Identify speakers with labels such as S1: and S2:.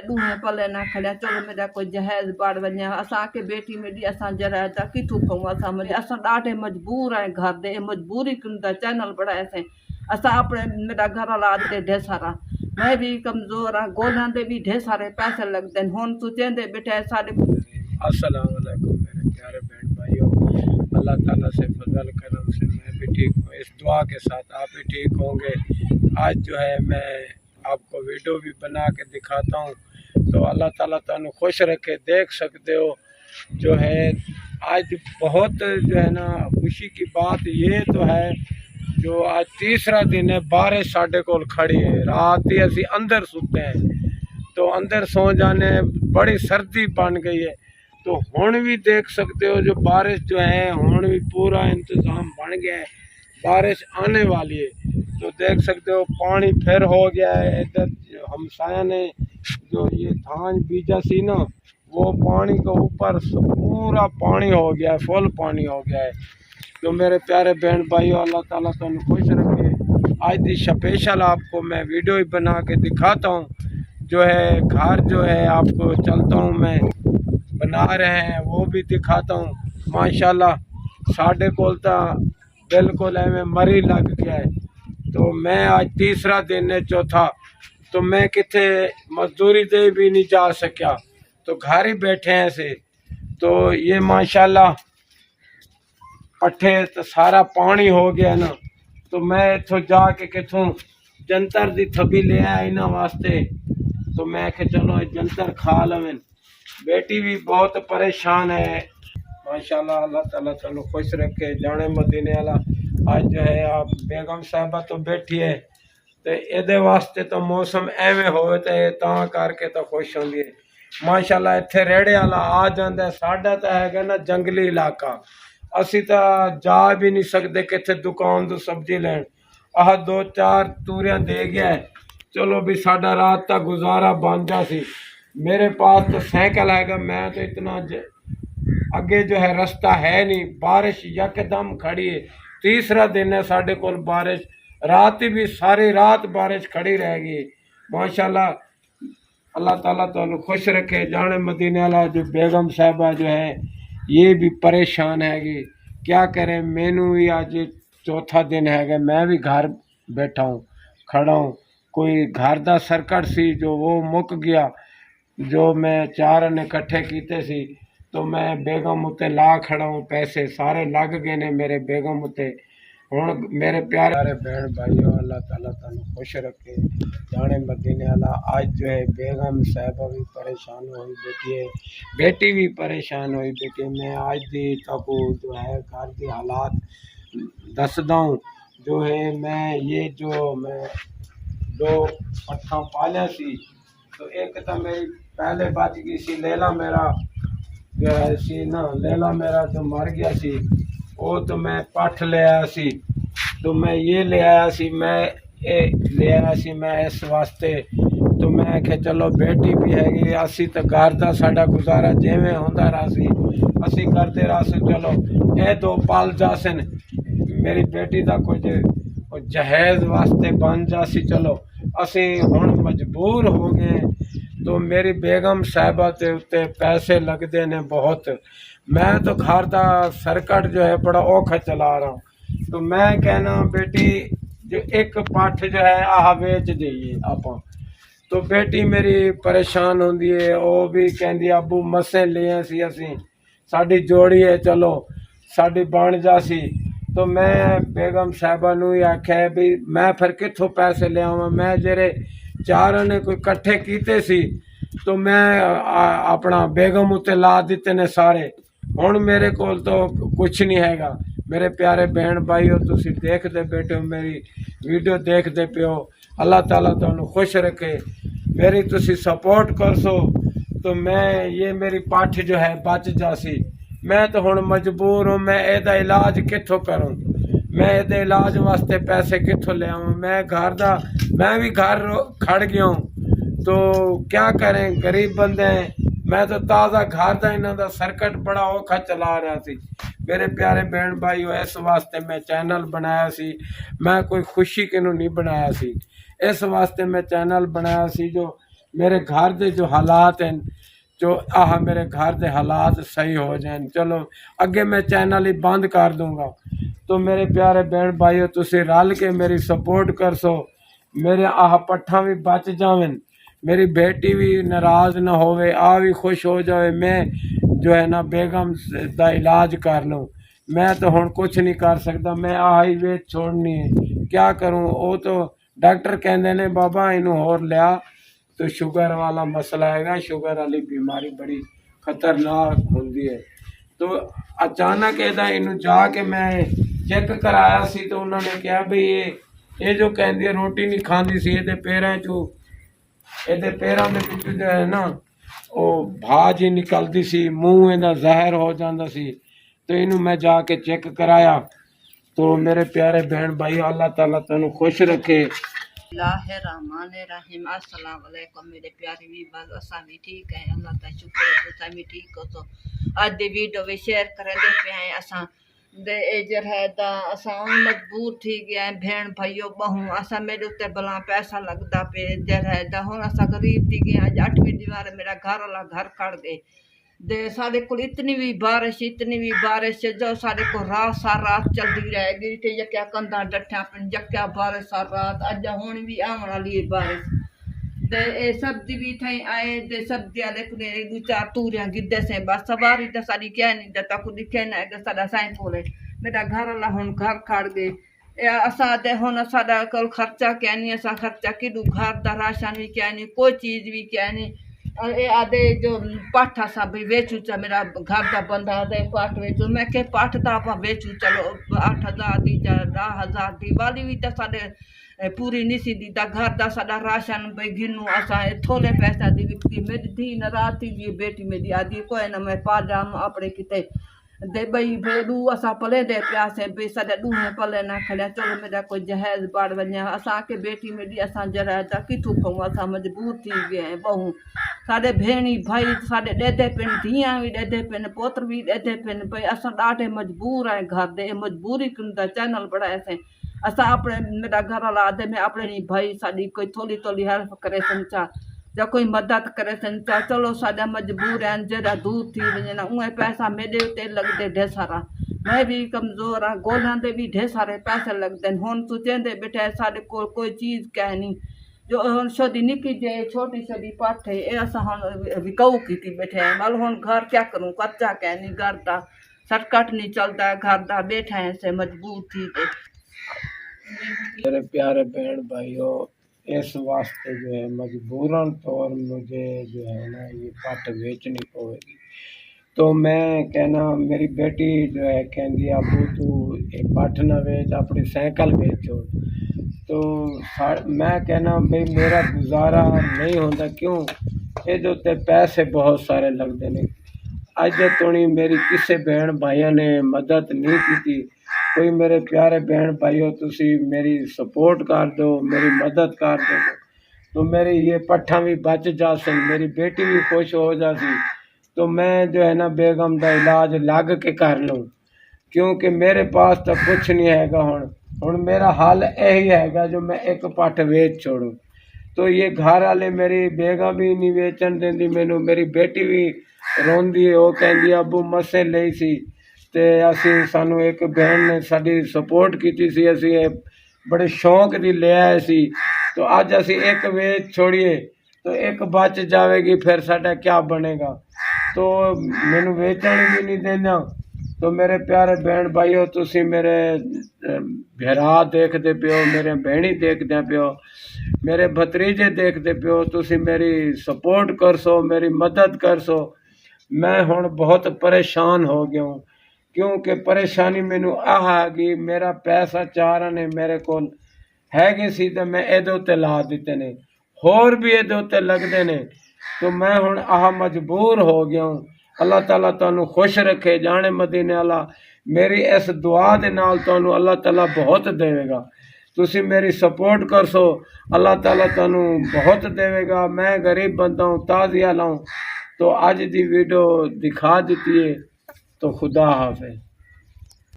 S1: ॾूहे पले न खड़िया चलो मेरा कोई जहेज़ बाड़ वञे असांखे बेटी मेरी असां जराए था किथों कयूं असां असां ॾाढे मजबूर आहियूं घर दे मजबूरी कयूं था चैनल बढ़ाए असां अपने मेरा घर वाला आदते ढेर सारा मैं भी कमज़ोर हाँ गोलंदे भी ढेर सारे पैसे लगते हैं हुन तू चेंदे बेटा साढ़े।
S2: अस्सलाम वालेकुम मेरे प्यारे बहन भाइयों, अल्लाह ताला से फजल करम से मैं भी ठीक हूँ। इस दुआ के साथ आप भी ठीक होंगे। आज जो है मैं आपको वीडियो भी बना के दिखाता हूँ, तो अल्लाह ताला तुहानू खुश रखे। देख सकते हो जो है आज बहुत जो है ना खुशी की बात ये तो है, जो आज तीसरा दिन है बारिश साढ़े कोल खड़ी है। रात ही असी अंदर सोते हैं तो अंदर सो जाने बड़ी सर्दी बन गई है। तो हुण भी देख सकते हो जो बारिश जो है हुण भी पूरा इंतज़ाम बन गया है, बारिश आने वाली है। तो देख सकते हो पानी फिर हो गया है। इधर हमसाया ने जो ये धान बीजा सी ना वो पानी के ऊपर पूरा पानी हो गया है, फुल पानी हो गया है। तो मेरे प्यारे बहन भाइयों अल्लाह ताला तुहानू खुश रखे। आज दी स्पेशल आपको मैं वीडियो ही बना के दिखाता हूँ। जो है घर जो है आपको चलता हूँ मैं बना रहे हैं वो भी दिखाता हूँ। माशाल्लाह साढ़े कोल तो बिल्कुल एवं मरी लग गया है। तो मैं आज तीसरा दिन है चौथा, तो मैं किथे मजदूरी दे भी नहीं जा सकिया, तो घर ही बैठे हैं से। तो ये माशाल्लाह पट्ठे तो सारा पानी हो गया ना, तो मैं इथों जाके किथों जंतर दी थबी ले आया इन्हों वास्ते। तो मैं के चलो जंतर खा लवें। बेटी भी बहुत परेशान है। माशाल्लाह अल्लाह ताला तुहानू खुश रखे। जाने मदीने वाला आज जो है आप बेगम साहबा तो बैठी है, तो ये वास्ते तो मौसम एवं होवे तो करके तो खुश होंगी है। माशाल्लाह इत्थे रेड़े वाला आ जाता। साडा तो है ना जंगली इलाका, असी तो जा भी नहीं सकते किथे दुकान तो सब्जी लैन। आह दो चार तूरियां दे गया है, चलो भी साडा रात का गुजारा बन जा सी। मेरे पास तो साइकिल हैगा, मैं तो इतना अगे जो है रास्ता है नहीं। बारिश यकदम खड़ी है, तीसरा दिन है साढ़े कोल बारिश। रात भी सारी रात बारिश खड़ी रहेगी। माशाल्लाह अल्लाह ताला तुहानू खुश रखे। जाने मदीने वाला जो बेगम साहबा जो है ये भी परेशान हैगी, क्या करें। मैनू भी आज चौथा दिन है, मैं भी घर बैठा हूँ खड़ा हूँ। कोई घर का सर्कट सी जो वो मुक गया, जो मैं चार ने इकट्ठे किए सी, तो मैं बेगम उत्ते ला खड़ा हूँ। पैसे सारे लग गए ने मेरे बेगम उत्ते। हुण मेरे प्यारे बहन भाइयों अल्लाह ताला तुहानू खुश रखे। जाने मदीने वाला आज जो है बेगम साहबा भी परेशान हुई बैठी है, बेटी भी परेशान हुई बैठी है। मैं आज दी तक जो है घर के हालात दसदा हूँ। जो है मैं ये जो मैं दो पट्ठा पालिया सी, तो एक तो मेरी पहले बच गई सी। लैला मेरा जो है सी ना, लैला मेरा जो मर गया सी, वो तो मैं पठ ले आया सी। तो मैं ये ले आया सी, मैं ये ले आया सी मैं इस वास्ते। तो मैं कि चलो बेटी भी हैगी, असी तो घर का साडा गुजारा जिवें होंदा रहा सी असी करते रहा सी। चलो ये दो पाल जासन, मेरी बेटी का कुछ जहेज वास्ते बन जासी। चलो असी हुण मजबूर हो गए। तो मेरी बेगम साहबा के उत्ते पैसे लगते ने बहुत। मैं तो घर का सर्कट जो है बड़ा औखा चला रहा हूँ। तो मैं कहना बेटी जो एक पठ जो है आह बेच जाइए आप। तो बेटी मेरी परेशान होंदी है, वो भी कहती अबू मसे ले सी असी, साड़ी जोड़ी है चलो साड़ी बन जासी। तो मैं बेगम साहबा नू ही आख्या भी मैं फिर कित्थों पैसे ले आवां। मैं जेरे चार ने कोई कट्ठे कीते सी, तो मैं अपना बेगम उत्ते ला दिते ने सारे। हुण मेरे कोल तो कुछ नहीं हैगा। मेरे प्यारे बहन भाइयों तुसी देखते बैठे हो, मेरी वीडियो देखते पे हो। अल्लाह ताला तुहानू खुश रखे। मेरी तुसी सपोर्ट कर सो तो मैं ये मेरी पठ जो है बच जासी। मैं तो हुण मजबूर हूँ, मैं एदा इलाज कित्थों करूँ, मैं एदे इलाज वास्ते पैसे कित्थों ले आवां। मैं घर दा मैं भी घर खड़ गया हूँ, तो क्या करें गरीब बंदे हैं। मैं तो ताज़ा घर का इन्हों का सर्कट बड़ा औखा चला रहा सी। मेरे प्यारे बहन भाई इस वास्ते मैं चैनल बनाया सी, मैं कोई खुशी किनू नहीं बनाया सी। इस वास्ते मैं चैनल बनाया सी जो मेरे घर के जो हालात हैं जो मेरे घर के हालात सही हो जाए। चलो अगे मैं चैनल ही बंद कर दूंगा। तो मेरे प्यारे बहन भाइयों तुसी रल के मेरी सपोर्ट कर सो, मेरे पट्ठा भी बच जावन, मेरी बेटी भी नाराज ना होवे, भी खुश हो जाए। मैं जो है ना बेगम का इलाज कर लूँ। मैं तो हुण कुछ नहीं कर सकता, मैं ही वेच छोड़नी है, क्या करूँ। वो तो डॉक्टर कहते ने बाबा इनू होर लिया तो शुगर वाला मसला हैगा, शुगर वाली बीमारी बड़ी खतरनाक होंदी है। तो अचानक इनू जाके मैं चेक कराया सी तो उन्होंने कहा भी ये जो कहती रोटी नहीं खाती सी, ये पैरों चो ਇਹਦੇ ਪੈਰਾਂ ਦੇ ਵਿੱਚ जो है ना ਉਹ भाज ही निकलती सी, मूँह ਇਹਦਾ ਜ਼ਹਿਰ हो जाता सी। तो इनू मैं जाके चेक कराया। तो मेरे प्यारे बहन भाई अल्लाह ताला तैनू खुश रखे।
S1: रहमान अस्सलाम वालेकुम मेरे प्यारे भी बस असा भी ठीक है, अल्लाह का शुक्र है तुसा भी ठीक हो। तो आज दी वीडियो भी शेयर करेंगे पे हैं असा दे एजर है दा असा मजबूर थी गया भेण भाइयों बहू असा मेरे उत्ते भला पैसा लगता पे जर है दा हुन असा गरीब थी गया। अज 8वीं दीवार मेरा घर वाला घर कड़ दे दे साढ़े को इतनी भी बारिश जो साढ़े को रात सार रात चलती रहेगी। ते यक्या कंधा डठा पिन यक्या बारिश सार रात अज हुन भी आवन वाली बारिश दे ए सब्जी भी थई आए दे सब्जी आले कुने दो चार तूरियां गिद्दे से बस सवारी ते साडी क्या नहीं दता को दिखे ना के साडा साईं कोले मेरा घर वाला हुन घर खाड़ गए। असा दे हुन साडा कोल खर्चा क्या नहीं, असा खर्चा किडू घर दा राशन भी क्या नहीं, कोई चीज भी क्या नहीं। ए आदे जो पाठा सा भी बेचू चा मेरा घर का बंदा दे पाठ बेचू, मैं के पाठ दा आप बेचू चलो 8,000 दी 10,000 दी वाली भी तो साडे पूरी नहीं सी दी घर का साडा राशन भाई गिनू असा थोड़े पैसा दी विकती। मेरी धी न रात जी बेटी मेरी आदि कोई न मैं पा जाम अपने किते दे बई भेड़ू असा पले दे प्यासे बे साडा दूहे पले ना खड़ा। चलो मेरा कोई जहेज बाड़ वञा असा के बेटी मेरी असा जरा ता किथू कहूँ असा मजबूर थी गए हैं बहू साडे भेणी भाई साडे ॾेधे पिन धीअ भी ॾेधे पिन पोत्र भी ॾेधे पिन भई असा ॾाढे मजबूर आए घर दे मजबूरी कंदा चैनल बढ़ाए से असा अपने मेरा घर वाला आदे में अपने नहीं भाई साड़ी कोई थोड़ी हेल्प करे चा या कोई मदद करे चा। चलो साडा मजबूर हैं जरा दूर थी वञे उहे पैसा मेरे उते लगते ढेर सारा, मैं भी कमज़ोर हाँ गोल्हांदे भी ढेर सारे पैसे लगते हैं। हुन तू चेंदे बैठे साडे को कोई चीज़ कह नहीं जो हुन छोटी निकी जे छोटी छोटी पाठ है असा हुन विकऊ की बैठे हैं मल हुन घर क्या करूँ कच्चा कह नहीं घर का सर्कट नहीं चलता घर का बैठे हैं से मजबूर थी गए।
S2: मेरे प्यारे बहन भाइयों इस वास्ते जो है मजबूरन तौर मुझे जो है ना ये पट बेचनी पड़ेगी। तो मैं कहना मेरी बेटी जो है कहती अबू तू ये पट ना बेच अपनी साइकिल बेच छोड़। तो मैं कहना भाई मेरा गुजारा नहीं होता क्यों ये उत्ते पैसे बहुत सारे लगते हैं। अज तोड़ी मेरी किसी बहन भाइयों ने मदद नहीं की। कोई मेरे प्यारे बहन भाइयों तुसी मेरी सपोर्ट कर दो, मेरी मदद कर दो तो मेरी ये पट्ठा भी बच जासन, मेरी बेटी भी खुश हो जाती। तो मैं जो है ना बेगम का इलाज लग के कर लूँ क्योंकि मेरे पास तो कुछ नहीं हैगा। हुण मेरा हल यही हैगा जो मैं एक पट्ठ वेच छोड़ूँ। तो ये घर वाले मेरी बेगम भी नहीं वेचन देंदी मैनू, मेरी बेटी भी रोंदी है, वो कहती अबू मसे लई सी ते असी सानू एक बहन ने साडी सपोर्ट की सी, असी बड़े शौक दी ले आए सी। तो अज असी एक वेच छोड़िए तो एक बच जाएगी फिर साडा क्या बनेगा। तो मैनू वेचण भी नहीं देना। तो मेरे प्यारे बहन भाइयों तुसी मेरे भरा देखते पियो, मेरे बहनी देखते पियो, मेरे भतरीजे देखते पियो, तुसी मेरी सपोर्ट कर सो, मेरी मदद कर सो। मैं हुण बहुत परेशान हो गया हूँ क्योंकि परेशानी मैनू आ गई मेरा पैसा चार ने मेरे को हैगे सी ते मैं इहदे उत्ते ला दिते ने होर भी इहदे उत्ते लगदे ने। तो मैं हुण मजबूर हो गया हूँ। अल्लाह ताला तुहानू खुश रखे जाने मदीने वाला मेरी इस दुआ दे नाल तुहानू अल्लाह ताला बहुत देवेगा। तुसी मेरी सपोर्ट कर सो अल्लाह ताला तुहानू बहुत देवेगा। मैं गरीब बंदा हूँ ताज़िया लाऊँ। तो अज दी वीडियो दिखा दी है। तो खुदा हाफिज़।